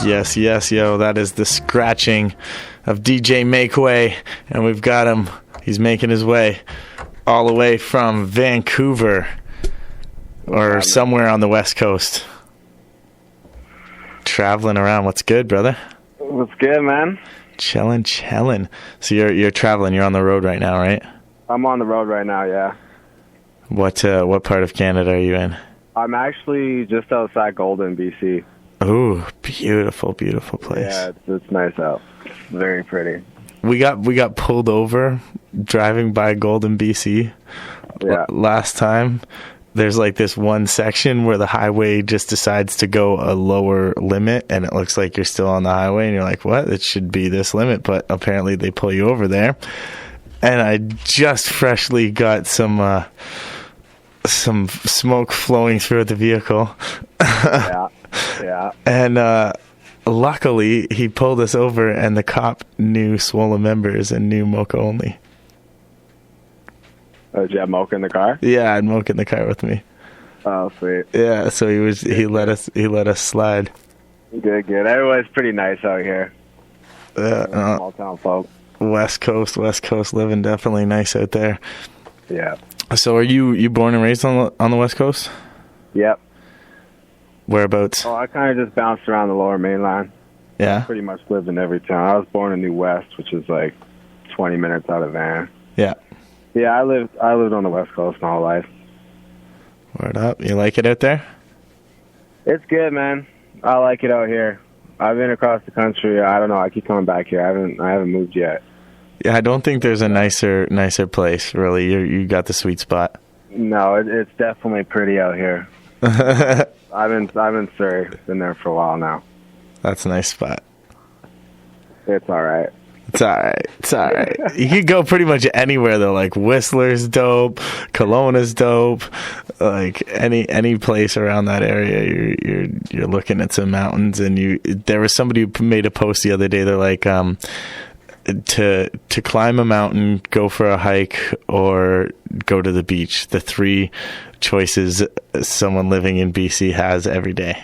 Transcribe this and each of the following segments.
Yes, yo, that is the scratching of DJ Makeway, and we've got him. He's making his way all the way from Vancouver or somewhere on the West Coast. Traveling around. What's good, brother? What's good, man? Chilling. So you're traveling. You're on the road right now, right? I'm on the road right now, yeah. What part of Canada are you in? I'm actually just outside Golden, BC. Ooh, beautiful place. Yeah, it's nice out. It's very pretty. We got pulled over driving by Golden, BC. Yeah. Last time. There's like this one section where the highway just decides to go a lower limit, and it looks like you're still on the highway, and you're like, what? It should be this limit, but apparently they pull you over there. And I just freshly got some smoke flowing through the vehicle. Yeah. And luckily, he pulled us over, and the cop knew Swollen Members and knew Mocha only. Oh, did you have Mocha in the car? Yeah, I had Mocha in the car with me. Oh, sweet. Yeah, so he let us slide. Good. Everyone's pretty nice out here. Small town folk. West Coast living definitely nice out there. Yeah. So are you born and raised on the West Coast? Yep. Whereabouts? Oh, I kind of just bounced around the Lower Mainland. Yeah. I pretty much lived in every town. I was born in New West, which is like 20 minutes out of Van. Yeah. Yeah, I lived on the West Coast my whole life. Word up. You like it out there? It's good, man. I like it out here. I've been across the country. I don't know. I keep coming back here. I haven't moved yet. Yeah, I don't think there's a nicer place, really. You got the sweet spot. No, it's definitely pretty out here. I've been Surrey. Been there for a while now. That's a nice spot. It's all right. It's all right. You could go pretty much anywhere though. Like Whistler's dope, Kelowna's dope. Like any place around that area, you're looking at some mountains. And there was somebody who made a post the other day. They're like, to climb a mountain, go for a hike, or go to the beach. The three choices someone living in BC has every day.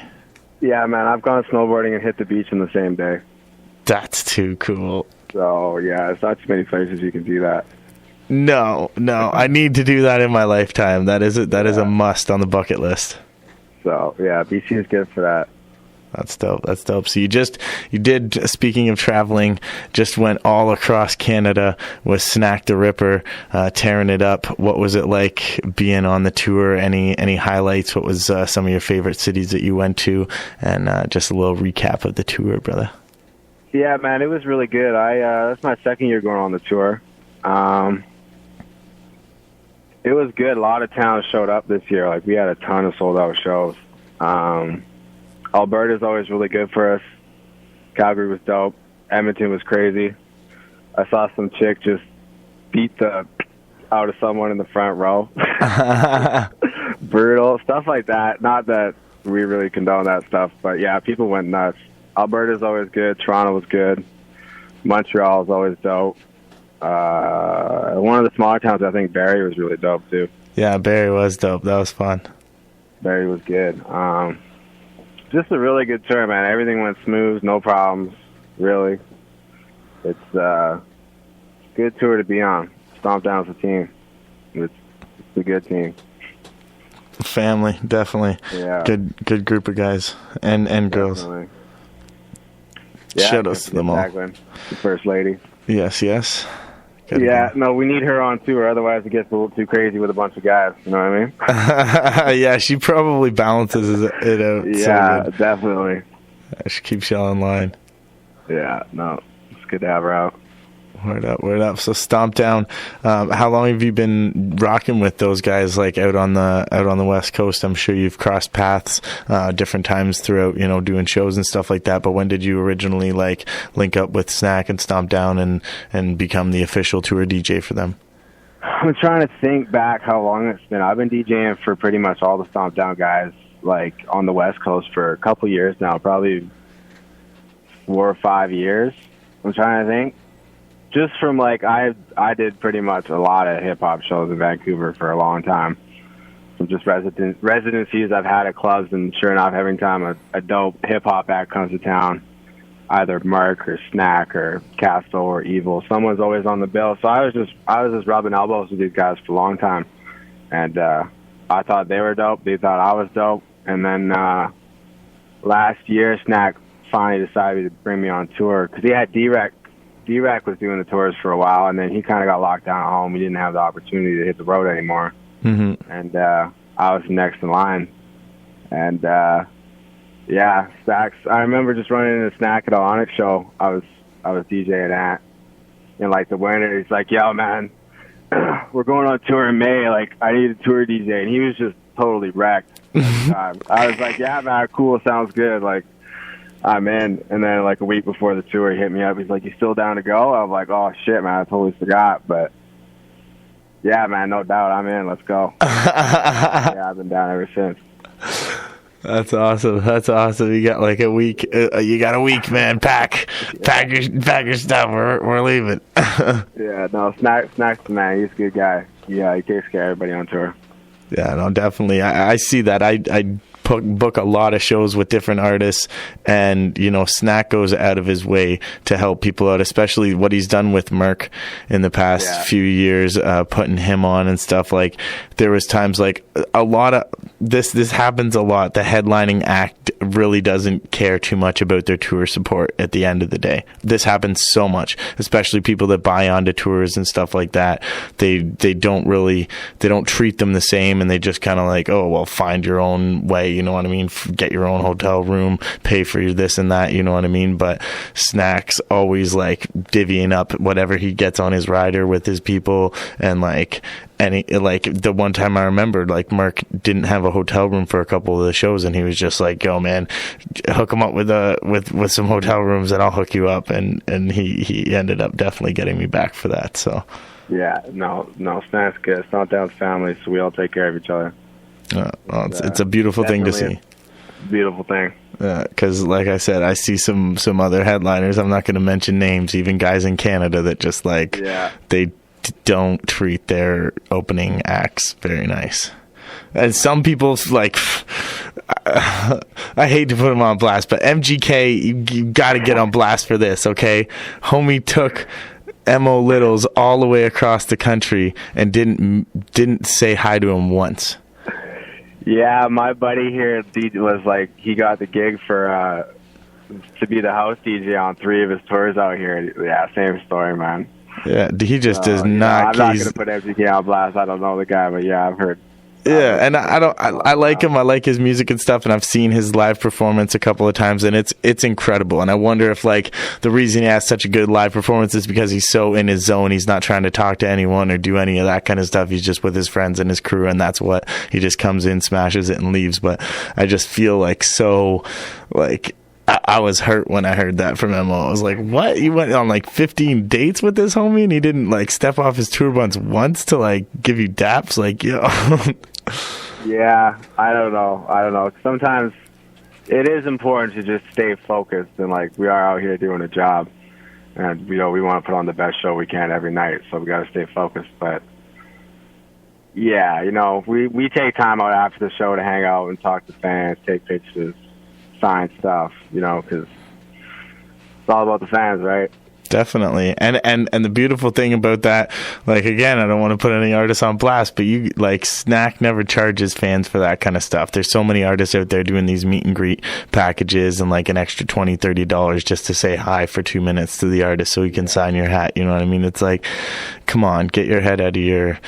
Yeah, man. I've gone snowboarding and hit the beach in the same day. That's too cool. So, yeah, it's not too many places you can do that. No, I need to do that in my lifetime. That is a must on the bucket list. So, yeah, BC is good for that. That's dope. So you did, speaking of traveling, just went all across Canada with Snack the Ripper, tearing it up. What was it like being on the tour? Any highlights? What was some of your favorite cities that you went to? And just a little recap of the tour, brother. Yeah, man, it was really good. That's my second year going on the tour. It was good. A lot of towns showed up this year. Like, we had a ton of sold-out shows. Alberta's always really good for us. Calgary was dope. Edmonton was crazy. I saw some chick just beat the out of someone in the front row. Brutal. Stuff like that. Not that we really condone that stuff, but, yeah, people went nuts. Alberta's always good. Toronto was good. Montreal is always dope. One of the smaller towns, I think Barrie was really dope, too. Yeah, Barrie was dope. That was fun. Barrie was good. Just a really good tour, man. Everything went smooth, no problems, really. It's a good tour to be on. Stomp Down's a team. It's a good team. Family, definitely. Yeah. Good group of guys and girls. Definitely. Yeah, shout outs to them all. The First Lady. Yes. Good no, we need her on tour, otherwise it gets a little too crazy with a bunch of guys, you know what I mean? Yeah, she probably balances it out. Yeah, so definitely. She keeps y'all in line. Yeah, no, it's good to have her out. Word up. So Stomp Down, how long have you been rocking with those guys, like out on the West Coast? I'm sure you've crossed paths different times throughout, doing shows and stuff like that, but when did you originally link up with Snack and Stomp Down and become the official tour DJ for them? I'm trying to think back how long it's been. I've been DJing for pretty much all the Stomp Down guys, like on the West Coast for a couple years now, probably 4 or 5 years. I'm trying to think. Just from, I did pretty much a lot of hip-hop shows in Vancouver for a long time. some just residencies I've had at clubs, and sure enough, every time a dope hip hop act comes to town, either Merc or Snack or Castle or Evil, someone's always on the bill. So I was just rubbing elbows with these guys for a long time, and I thought they were dope. They thought I was dope, and then last year, Snack finally decided to bring me on tour because he had D-Rec. D-Rec was doing the tours for a while, and then he kind of got locked down at home. We didn't have the opportunity to hit the road anymore. Mm-hmm. And I was next in line. And, yeah, Stacks. I remember just running into Snack at the Onyx show. I was DJing at. And, like, the winner, he's like, yo, man, we're going on tour in May. Like, I need a tour DJ. And he was just totally wrecked at the time. I was like, yeah, man, cool, sounds good. Like, I'm in. And then, like, a week before the tour, he hit me up. He's like, you still down to go? I was like, oh, shit, man, I totally forgot. But, yeah, man, no doubt, I'm in. Let's go. Yeah, I've been down ever since. That's awesome. That's awesome. You got, like, a week. You got a week, man. Pack your stuff. We're leaving. Yeah, no, Snack's the man. He's a good guy. Yeah, he takes care of everybody on tour. Yeah, no, definitely. I see that. I book a lot of shows with different artists, and you know, Snack goes out of his way to help people out, especially what he's done with Merc in the past few years, putting him on and stuff. Like, there was times, like, a lot of this happens a lot. The headlining act really doesn't care too much about their tour support at the end of the day. This happens so much, especially people that buy onto tours and stuff like that. They don't treat them the same, and they just kind of like, oh, well, find your own way. You know what I mean? Get your own hotel room, pay for your this and that, you know what I mean? But Snack's always, like, divvying up whatever he gets on his rider with his people. And, like, the one time I remember, like, Mark didn't have a hotel room for a couple of the shows, and he was just like, yo, man, hook him up with some hotel rooms and I'll hook you up. And he ended up definitely getting me back for that. So yeah, no, Snack's good. It's not down family, so we all take care of each other. It's a beautiful thing to see. Beautiful thing. Because, like I said, I see some other headliners. I'm not going to mention names, even guys in Canada that just, like, they don't treat their opening acts very nice. And some people, like, I hate to put him on blast, but MGK, you got to get on blast for this, okay? Homie took M.O. Littles all the way across the country and didn't say hi to him once. Yeah, my buddy here was like, he got the gig for to be the house DJ on 3 of his tours out here. Yeah, same story, man. Yeah, he just does not. I'm not going to put MGK on blast. I don't know the guy, but yeah, I've heard. Yeah, and I like him. I like his music and stuff, and I've seen his live performance a couple of times, and it's incredible. And I wonder if, like, the reason he has such a good live performance is because he's so in his zone. He's not trying to talk to anyone or do any of that kind of stuff. He's just with his friends and his crew, and that's what he just comes in, smashes it, and leaves. But I just feel like I was hurt when I heard that from Mo. I was like, what? You went on, like, 15 dates with this homie, and he didn't, like, step off his tour bus once to, like, give you daps? Like, yo. Yeah, I don't know. Sometimes it is important to just stay focused, and, like, we are out here doing a job, and, you know, we want to put on the best show we can every night, so we got to stay focused. But yeah, you know, we take time out after the show to hang out and talk to fans, take pictures, sign stuff, you know, because it's all about the fans, right? Definitely. And the beautiful thing about that, like, again, I don't want to put any artists on blast, but you, like, Snack never charges fans for that kind of stuff. There's so many artists out there doing these meet and greet packages and, like, an extra $20-$30 just to say hi for 2 minutes to the artist so he can sign your hat. You know what I mean? It's like, come on, get your head out of your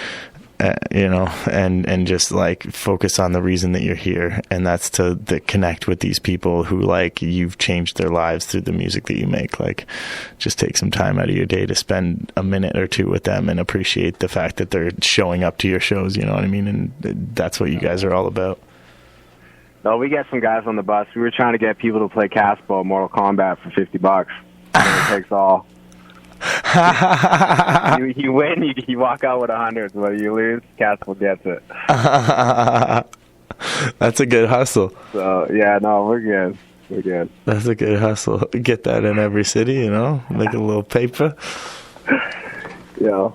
you know, and just, like, focus on the reason that you're here, and that's to connect with these people who, like, you've changed their lives through the music that you make. Like, just take some time out of your day to spend a minute or two with them and appreciate the fact that they're showing up to your shows, you know what I mean? And that's what you guys are all about. No, we get some guys on the bus. We were trying to get people to play Caspo Mortal Kombat for $50. It takes all. You win, you walk out with 100. Whether you lose, Castle gets it. That's a good hustle. So yeah, no, we're good. We're good. That's a good hustle. Get that in every city, you know, make a little paper. Yeah.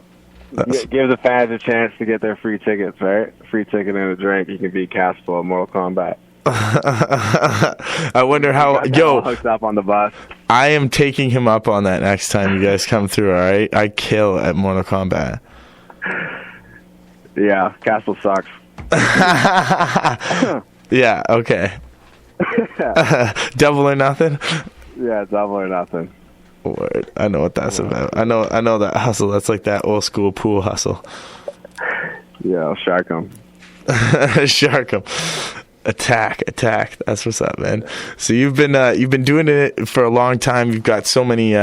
Give the fans a chance to get their free tickets, right? Free ticket and a drink. You can beat Castle at Mortal Kombat. I wonder how. All hooked up on the bus. I am taking him up on that next time you guys come through. All right, I kill at Mortal Kombat. Yeah, Castle sucks. Yeah. Okay. Double or nothing. Yeah, double or nothing. Word. I know what that's about. I know that hustle. That's like that old school pool hustle. Yeah, I'll shark him. Shark him. Attack. That's what's up, man. So you've been doing it for a long time. You've got so many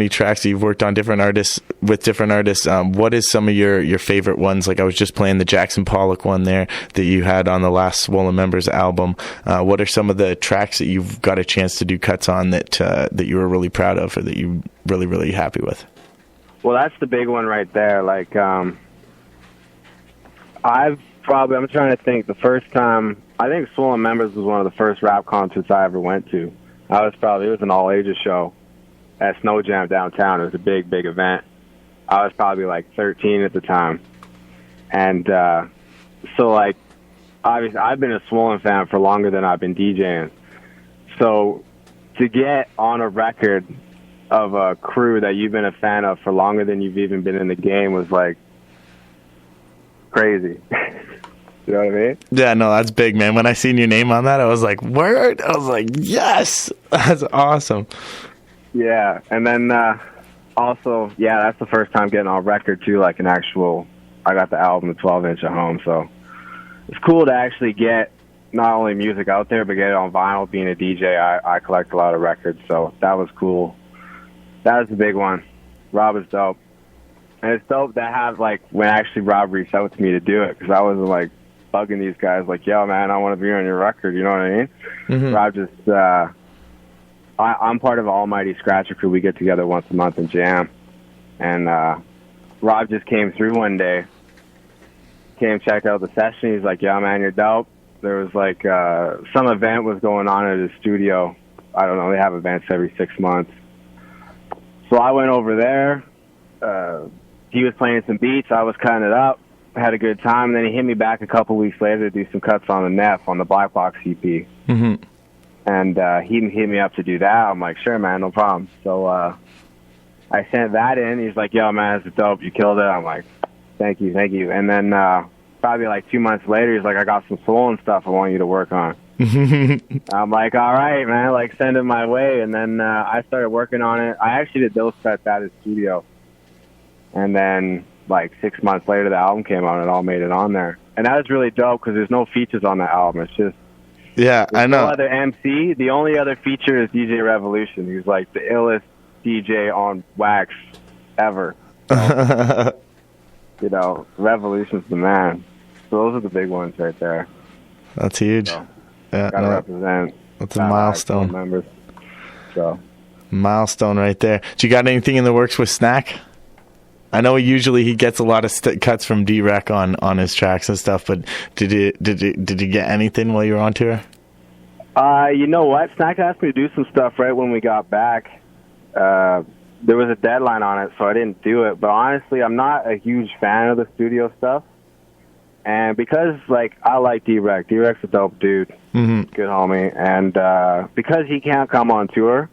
tracks that you've worked on with different artists. What is some of your favorite ones? Like I was just playing the Jackson Pollock one there that you had on the last Swollen Members album. What are some of the tracks that you've got a chance to do cuts on that you were really proud of or that you really, really happy with? Well, that's the big one right there. Like I'm trying to think. The first time, I think Swollen Members was one of the first rap concerts I ever went to. It was an all-ages show at Snow Jam downtown. It was a big, big event. I was probably like 13 at the time. And so, like, obviously, I've been a Swollen fan for longer than I've been DJing. So to get on a record of a crew that you've been a fan of for longer than you've even been in the game was, like, crazy. You know what I mean? Yeah, no, that's big, man. When I seen your name on that, I was like, word? I was like, yes! That's awesome. Yeah, and then also, that's the first time getting on record, too, like an actual, I got the album, the 12-inch at home, so it's cool to actually get not only music out there, but get it on vinyl. Being a DJ, I collect a lot of records, so that was cool. That was the big one. Rob is dope. And it's dope to have, like, when actually Rob reached out to me to do it, because I wasn't, like, bugging these guys like, yo, man, I want to be on your record, you know what I mean? Mm-hmm. Rob just, I'm part of Almighty Scratcher Crew. We get together once a month and jam. And Rob just came through one day, checked out the session. He's like, yeah, man, you're dope. There was, like, some event was going on at his studio. I don't know, they have events every 6 months. So I went over there. He was playing some beats. I was cutting it up. Had a good time. And then he hit me back a couple weeks later to do some cuts on the Neff on the Black Box EP. Mm-hmm. And he hit me up to do that. I'm like, sure, man, no problem. So I sent that in. He's like, yo, man, it's dope. You killed it. I'm like, thank you. And then probably like 2 months later, he's like, I got some Swollen stuff I want you to work on. I'm like, all right, man, like, send it my way. And then I started working on it. I actually did those cuts at his studio. And then, like, 6 months later, the album came out and it all made it on there. And that was really dope because there's no features on the album. It's just, I know. No other MC. The only other feature is D R-Evolution. He's, like, the illest DJ on wax ever. So, you know, Revolution's the man. So those are the big ones right there. That's huge. So, gotta represent. That's a milestone. Members. So. Milestone right there. Do you got anything in the works with Snack? I know usually he gets a lot of cuts from D-Rec on his tracks and stuff, but did you get anything while you were on tour? You know what? Snack asked me to do some stuff right when we got back. There was a deadline on it, so I didn't do it. But honestly, I'm not a huge fan of the studio stuff. And because, like, I like D-Rec. D-Rec's a dope dude. Mm-hmm. Good homie. And because he can't come on tour,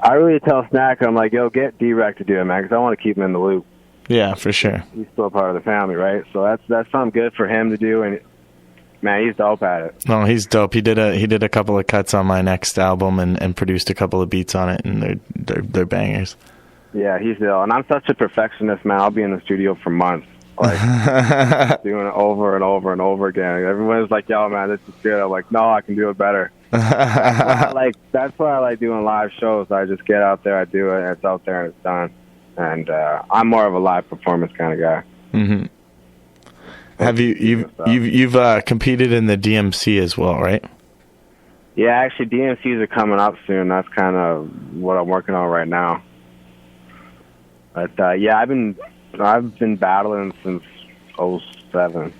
I really tell Snack, I'm like, yo, get D-Rec to do it, man, because I want to keep him in the loop. Yeah, for sure. He's still part of the family, right? So that's something good for him to do, and man, he's dope at it. No, he's dope. He did a couple of cuts on my next album and produced a couple of beats on it, and they're bangers. Yeah, he's ill, and I'm such a perfectionist, man. I'll be in the studio for months, like doing it over and over and over again. Everyone's like, "Yo, man, this is good." I'm like, "No, I can do it better." That's why I like doing live shows. I just get out there, I do it, and it's out there and it's done. And I'm more of a live performance kind of guy. Mm-hmm. Have you've competed in the DMC as well, right? Yeah, actually, DMCs are coming up soon. That's kind of what I'm working on right now. But yeah, I've been battling since 2007.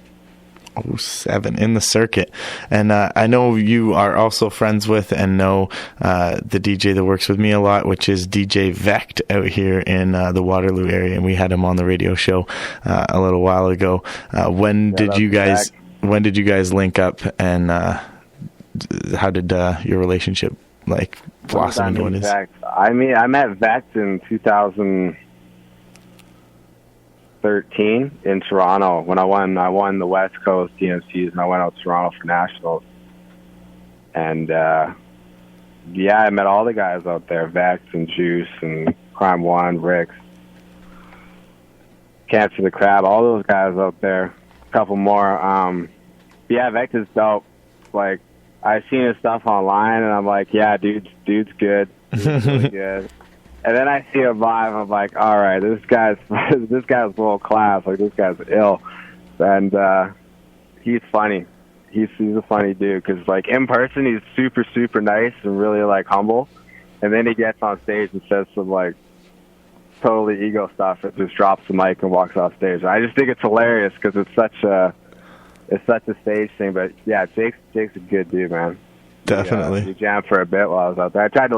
07 in the circuit. And I know you are also friends with and know the DJ that works with me a lot, which is DJ Vecht out here in the Waterloo area, and we had him on the radio show a little while ago. When did you guys link up, and how did your relationship like blossom into what it is? I met Vecht in 2013 in Toronto when I won the West Coast DMCs, and I went out to Toronto for nationals. And I met all the guys out there, Vecht and Juice and Crime One, Ricks, Cancer the Crab, all those guys out there. A couple more. Vecht is dope. Like, I seen his stuff online, and I'm like, yeah, dude's good. Dude's really good. And then I see him live, I'm like, all right, this guy's world class. Like, this guy's ill. And he's funny. He's a funny dude, because, like, in person, he's super, super nice and really, like, humble. And then he gets on stage and says some, like, totally ego stuff and just drops the mic and walks off stage. And I just think it's hilarious, because it's such a stage thing. But, yeah, Jake's a good dude, man. Definitely. We jammed for a bit while I was out there. I tried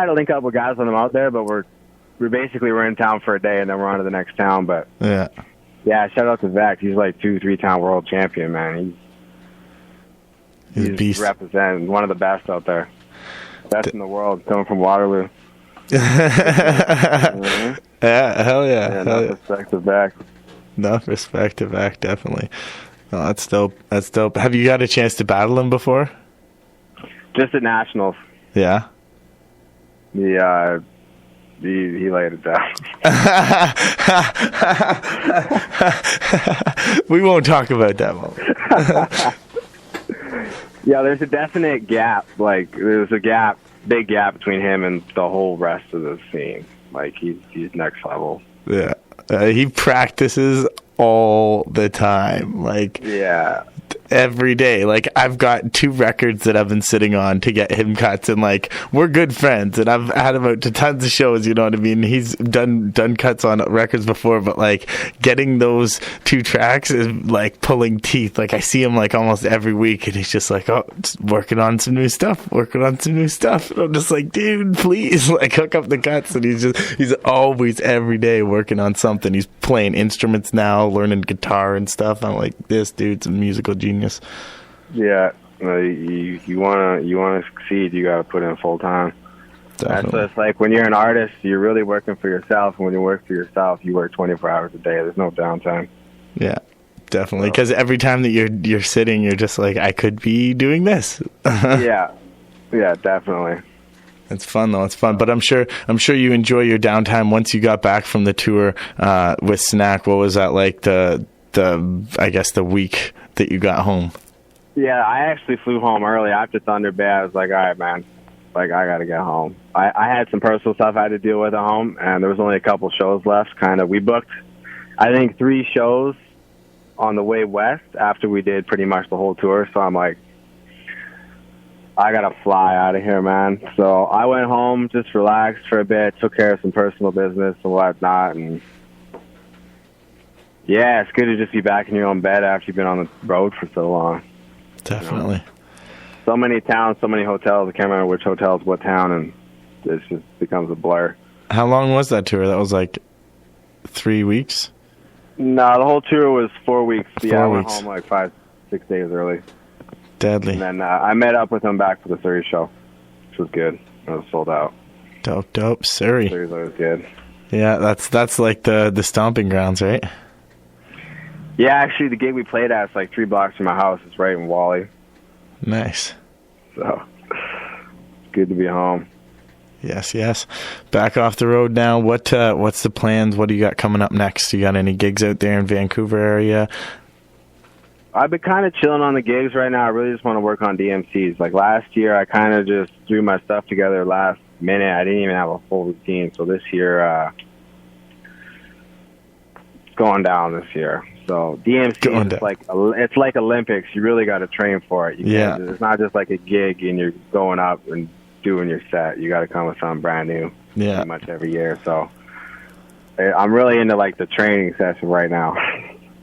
to link up with guys when I'm out there, but we're in town for a day, and then we're on to the next town. But yeah, shout out to Vecht. He's like 2-3-time world champion, man. He's a beast. Representing one of the best out there, best in the world, coming from Waterloo. Mm-hmm. Yeah, hell yeah. Respect to Vecht. Enough respect to Vecht, definitely. Oh, that's dope. That's dope. Have you got a chance to battle him before? Just at nationals. Yeah. He laid it down. We won't talk about that moment. Yeah, there's a definite gap. Like, there's a big gap between him and the whole rest of the scene. Like, he's next level. Yeah. He practices all the time. Like, yeah. Every day. Like, I've got 2 records that I've been sitting on to get him cuts, and like, we're good friends, and I've had him out to tons of shows, you know what I mean? He's done cuts on records before, but like, getting those 2 tracks is like pulling teeth. Like, I see him like almost every week, and he's just like, oh, just working on some new stuff. And I'm just like, dude, please, like, hook up the cuts. And he's always every day working on something. He's playing instruments now, learning guitar and stuff. I'm like, this dude's a musical genius. Yeah, you wanna succeed, you gotta put in full time. Definitely. So it's like, when you're an artist, you're really working for yourself, and when you work for yourself, you work 24 hours a day. There's no downtime. Yeah, definitely. Because every time that you're sitting, you're just like, I could be doing this. yeah, definitely. It's fun though. It's fun, but I'm sure you enjoy your downtime once you got back from the tour with Snack. What was that like? The week that you got home? Yeah, I actually flew home early after Thunder Bay. I was like, all right, man, like, I gotta get home. I had some personal stuff I had to deal with at home, and there was only a couple shows left. We booked, I think, 3 shows on the way west after we did pretty much the whole tour. So I'm like, I gotta fly out of here, man. So I went home, just relaxed for a bit, took care of some personal business and whatnot, and yeah, it's good to just be back in your own bed after you've been on the road for so long. Definitely. You know? So many towns, so many hotels. I can't remember which hotels, what town, and it just becomes a blur. How long was that tour? That was like 3 weeks? No, the whole tour was 4 weeks. I went home like 5-6 days early. Deadly. And then I met up with them back for the Surrey show, which was good. It was sold out. Dope. Surrey. Surrey's always good. Yeah, that's like the stomping grounds, right? Yeah, actually, the gig we played at is like 3 blocks from my house. It's right in Wally. Nice. So, it's good to be home. Yes. Back off the road now. What's the plans? What do you got coming up next? You got any gigs out there in Vancouver area? I've been kind of chilling on the gigs right now. I really just want to work on DMCs. Like, last year, I kind of just threw my stuff together last minute. I didn't even have a full routine. So this year, it's going down this year. So DMC is it's like Olympics. You really got to train for it. It's not just like a gig and you're going up and doing your set. You got to come with something brand new. Yeah, pretty much every year. So I'm really into like the training session right now.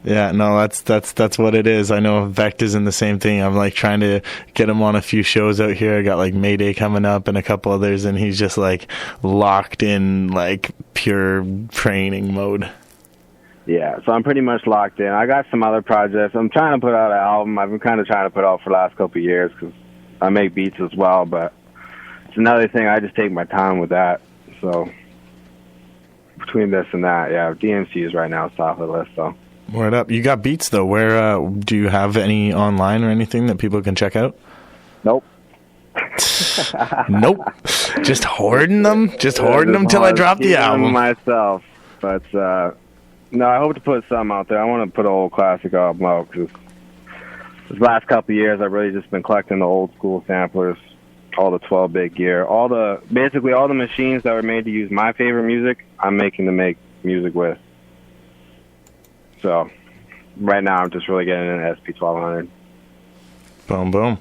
Yeah, no, that's what it is. I know Vect is in the same thing. I'm like trying to get him on a few shows out here. I got like Mayday coming up and a couple others, and he's just like locked in like pure training mode. Yeah, so I'm pretty much locked in. I got some other projects. I'm trying to put out an album. I've been kind of trying to put out for the last couple of years because I make beats as well, but it's another thing. I just take my time with that. So between this and that, yeah, DMC is right now top of the list, so. Word up. You got beats, though. Where do you have any online or anything that people can check out? Nope. Nope. Just hoarding them? Just hoarding them till I drop the album? Myself. But, no, I hope to put something out there. I want to put an old classic album out because this last couple of years I've really just been collecting the old school samplers, all the 12-bit gear, basically all the machines that were made to use my favorite music, I'm making to make music with. So, right now, I'm just really getting an SP1200. Boom, boom.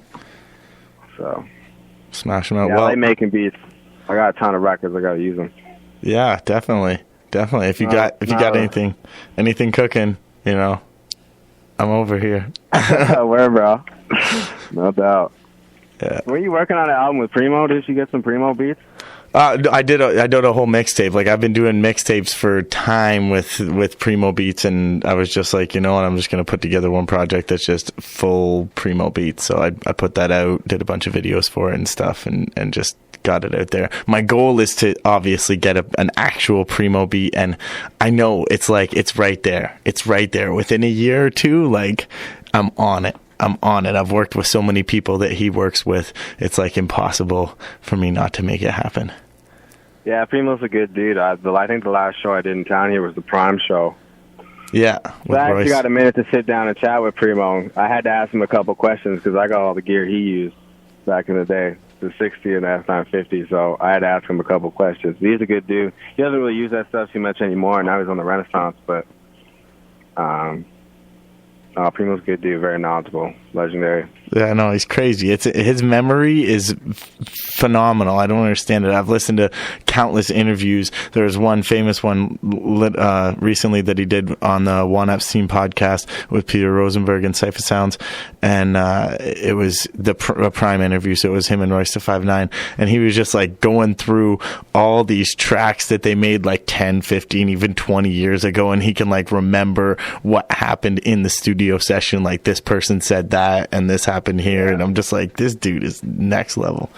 So, smash them out. Yeah, well, I like making beats. I got a ton of records. I got to use them. Yeah, definitely. If you got anything cooking, you know, I'm over here. Where, bro? No doubt. Yeah. Were you working on an album with Primo? Did you get some Primo beats? I did a whole mixtape. Like I've been doing mixtapes for time with Primo beats, and I was just like, you know what, I'm just gonna put together one project that's just full Primo beats. So I put that out, did a bunch of videos for it and stuff, and just got it out there. My goal is to obviously get an actual Primo beat, and I know it's right there. It's right there. Within a year or two, like I'm on it. I've worked with so many people that he works with. It's like impossible for me not to make it happen. Yeah, Primo's a good dude. I think the last show I did in town here was the Prime show. Yeah. So I actually got a minute to sit down and chat with Primo. I had to ask him a couple questions because I got all the gear he used back in the day, the 60 and the F950. So I had to ask him a couple questions. He's a good dude. He doesn't really use that stuff too much anymore. Now he's on the Renaissance, but Primo's a good dude, very knowledgeable, legendary. Yeah, no, he's crazy. His memory is phenomenal. I don't understand it. I've listened to countless interviews. There was one famous one recently that he did on the One Epstein podcast with Peter Rosenberg and Cypher Sounds, and it was a Prime interview, so it was him and Royce da 5'9", and he was just like going through all these tracks that they made like 10, 15, even 20 years ago, and he can like remember what happened in the studio session, like this person said that and this happened here, and I'm just like, this dude is next level.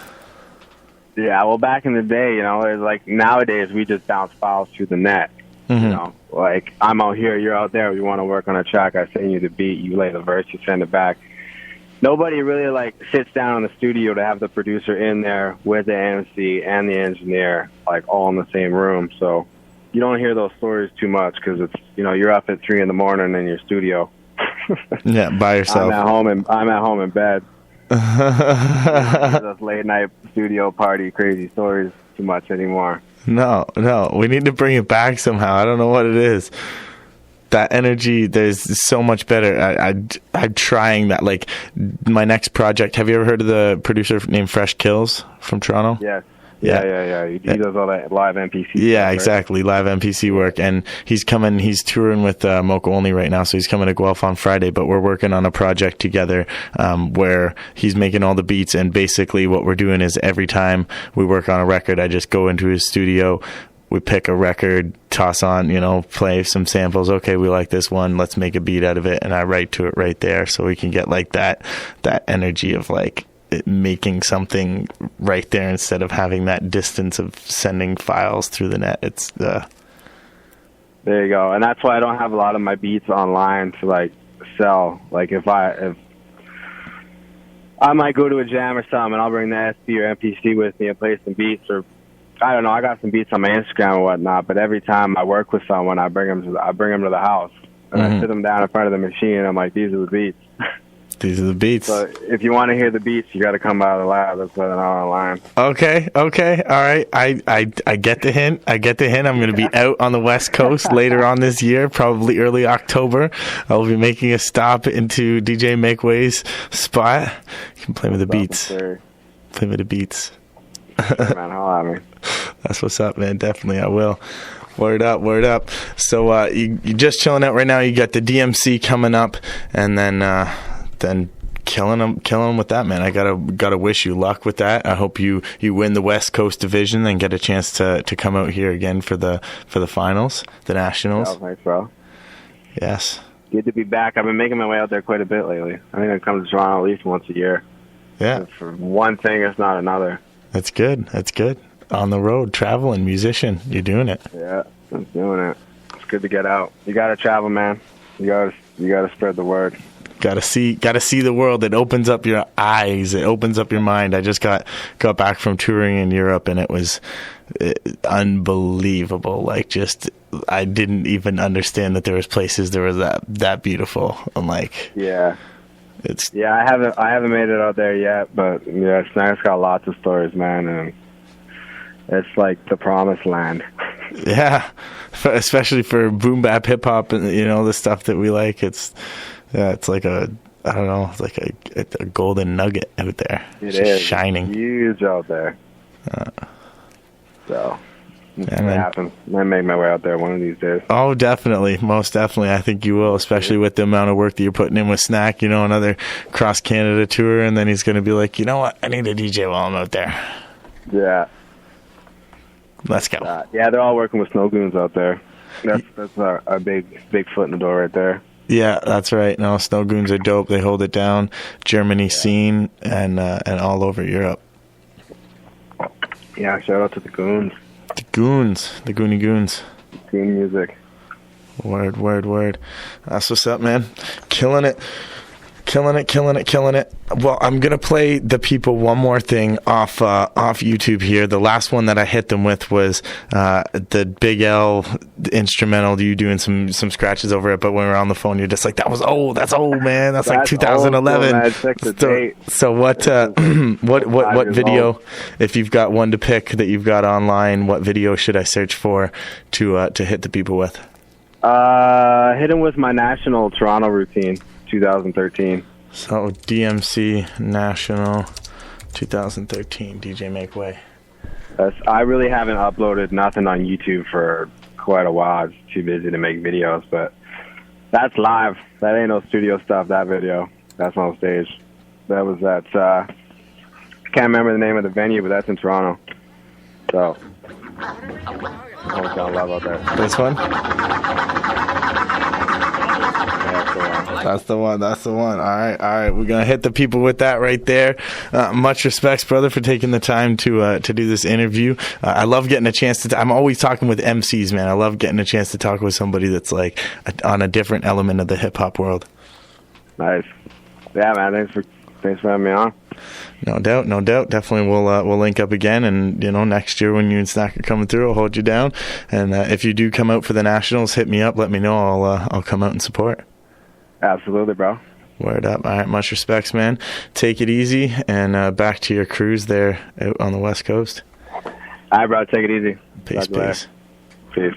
Yeah, well, back in the day, you know, it's like nowadays we just bounce files through the net. Mm-hmm. You know, like I'm out here, you're out there. We want to work on a track. I send you the beat, you lay the verse, you send it back. Nobody really like sits down in the studio to have the producer in there with the MC and the engineer, like all in the same room. So you don't hear those stories too much because it's, you know, you're up at 3 a.m. in your studio. Yeah, by yourself. I'm at home in bed. Those late night studio party crazy stories too much anymore. No, we need to bring it back somehow. I don't know what it is. That energy, there's so much better. I'm trying that. Like my next project. Have you ever heard of the producer named Fresh Kills from Toronto? Yes. Yeah. He does all that live MPC. Yeah, stuff, exactly. Live MPC work. And he's touring with Mocha Only right now. So he's coming to Guelph on Friday, but we're working on a project together, where he's making all the beats. And basically what we're doing is every time we work on a record, I just go into his studio, we pick a record, toss on, you know, play some samples. Okay, we like this one. Let's make a beat out of it. And I write to it right there. So we can get like that energy of like, making something right there instead of having that distance of sending files through the net. It's there you go. And that's why I don't have a lot of my beats online to like sell. Like if I might go to a jam or something and I'll bring the SP or MPC with me and play some beats, or I don't know, I got some beats on my Instagram or whatnot, but every time I work with someone, I bring them to the house and I sit them down in front of the machine and I'm like, these are the beats. These are the beats. So if you want to hear the beats, you got to come out of the lab. That's why they're not online. Okay. All right. I get the hint. I'm going to be out on the West Coast later on this year, probably early October. I'll be making a stop into DJ Makeway's spot. You can play with the beats. Play with the beats. Sure, man, holla at me. That's what's up, man. Definitely, I will. Word up, word up. So you're just chilling out right now. You got the DMC coming up, and then killing them with that, man. I gotta wish you luck with that. I hope you win the West Coast division and get a chance to come out here again for the finals, the nationals. Oh, thanks, bro. Yes. Good to be back. I've been making my way out there quite a bit lately. I think I come to Toronto at least once a year. Yeah. And for one thing, it's not another. That's good. That's good. On the road, traveling, musician. You're doing it. Yeah, I'm doing it. It's good to get out. You gotta travel, man. You gotta spread the word. Gotta see the world. It opens up your eyes. It opens up your mind. I just got back from touring in Europe, and it was unbelievable. Like, just I didn't even understand that there was places that were that beautiful. I'm like, yeah, I haven't made it out there yet, but yeah, Snag's got lots of stories, man, and it's like the promised land. Yeah, especially for boom bap hip hop and the stuff that we like. It's like it's like a golden nugget out there. It is shining. It's huge out there. So it happens. I might make my way out there one of these days. Oh, definitely, most definitely. I think you will, especially with the amount of work that you're putting in with Snack. Another cross Canada tour, and then he's going to be like, you know what? I need a DJ while I'm out there. Yeah. Let's go. Yeah, they're all working with Snow Goons out there. That's our big foot in the door right there. Yeah, that's right. No, Snow Goons are dope. They hold it down. Germany scene and all over Europe. Yeah, shout out to the Goons. The Goons. The Goonie Goons. Goon music. Word. That's what's up, man. Killing it. Well, I'm going to play the people one more thing off YouTube here. The last one that I hit them with was the Big L instrumental, you doing some scratches over it, but when we were on the phone, you're just like, that's old, man. That's like 2011. So what video, if you've got one to pick that you've got online, what video should I search for to hit the people with? Hit them with my national Toronto routine. 2013. So DMC National 2013 DJ Makeway. I really haven't uploaded nothing on YouTube for quite a while. I was too busy to make videos, but that's live. That ain't no studio stuff, that video. That's on stage. That was at, I can't remember the name of the venue, but that's in Toronto. So, hometown love out there. This one? That's the one. All right. We're gonna hit the people with that right there. Much respects, brother, for taking the time to do this interview. I love getting a chance to. I'm always talking with MCs, man. I love getting a chance to talk with somebody that's like on a different element of the hip hop world. Nice. Yeah, man. Thanks for having me on. No doubt. Definitely, we'll link up again, and next year when you and Snack are coming through, I'll hold you down. And if you do come out for the nationals, hit me up. Let me know. I'll come out and support. Absolutely, bro. Word up. All right, much respects, man. Take it easy, and back to your cruise there out on the West Coast. All right, bro. Take it easy. Peace. Peace.